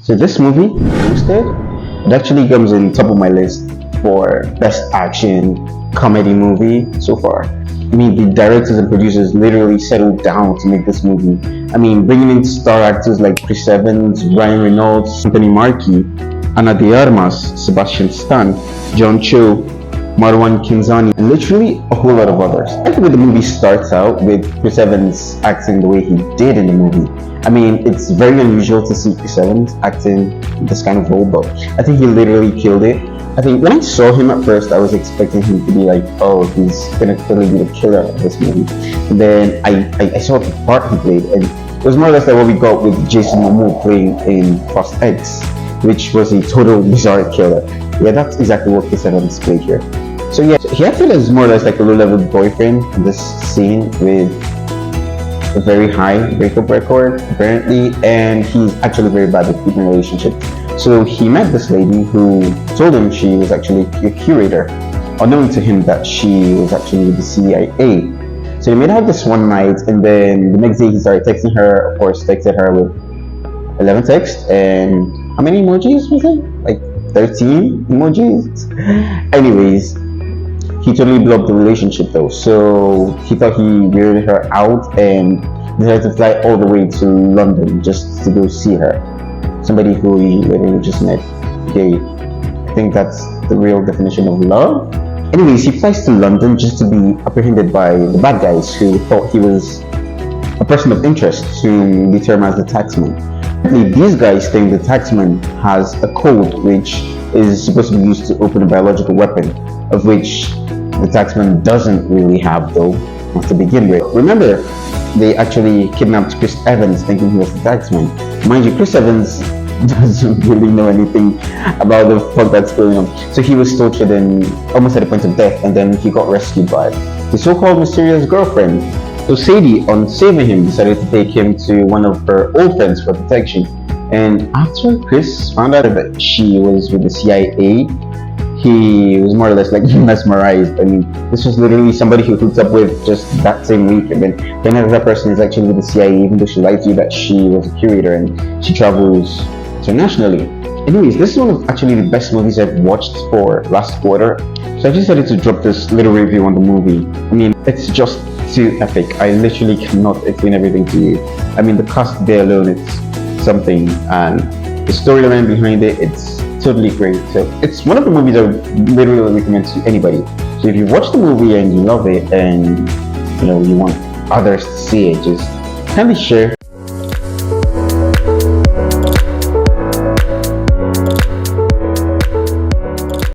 So this movie, Boosted, it actually comes in top of my list for best action comedy movie so far. I mean, the directors and producers literally settled down to make this movie. I mean, bringing in star actors like Chris Evans, Ryan Reynolds, Anthony Mackie, Ana de Armas, Sebastian Stan, John Cho, Marwan Kinzani, and literally a whole lot of others. I think the movie starts out with Chris Evans acting the way he did in the movie. I mean, it's very unusual to see Chris Evans acting this kind of role, but I think he literally killed it. I think when I saw him at first, I was expecting him to be like, oh, he's gonna totally be the killer of this movie. And then I saw the part he played, and it was more or less like what we got with Jason Momoa playing in Fast X, which was a total bizarre killer. Yeah, that's exactly what Chris Evans played here. So yeah, he acted as more or less like a low-level boyfriend in this scene with a very high breakup record, apparently, and he's actually very bad at keeping relationships. So he met this lady who told him she was actually a curator, unknown to him that she was actually with the CIA. So he made out this one night, and then the next day he started texting her. Of course, texted her with 11 texts, and how many emojis was it? Like 13 emojis? Anyways, he totally blew up the relationship though. So he thought he weirded her out and decided to fly all the way to London just to go see her. Somebody who he literally just met. Okay, I think that's the real definition of love. Anyways, he flies to London just to be apprehended by the bad guys who thought he was a person of interest, whom they term as the taxman. These guys think the taxman has a code which is supposed to be used to open a biological weapon, of which the taxman doesn't really have though, not to begin with. Remember, they actually kidnapped Chris Evans thinking he was the taxman. Mind you, Chris Evans doesn't really know anything about the fuck that's going on. So he was tortured and almost at the point of death, and then he got rescued by his so-called mysterious girlfriend. So Sadie, on saving him, decided to take him to one of her old friends for protection. And after Chris found out that she was with the CIA, he was more or less like mesmerized. I mean, this was literally somebody who hooked up with just that same week, and then another person is actually with the CIA, even though she lied to you that she was a curator and she travels internationally. Anyways, this is one of actually the best movies I've watched for last quarter. So I decided to drop this little review on the movie. I mean, it's just too epic. I literally cannot explain everything to you. I mean, the cast there alone, it's something, and the storyline behind it, it's totally great. So it's one of the movies I would literally recommend to anybody. So if you watch the movie and you love it, and you know you want others to see it, just kindly share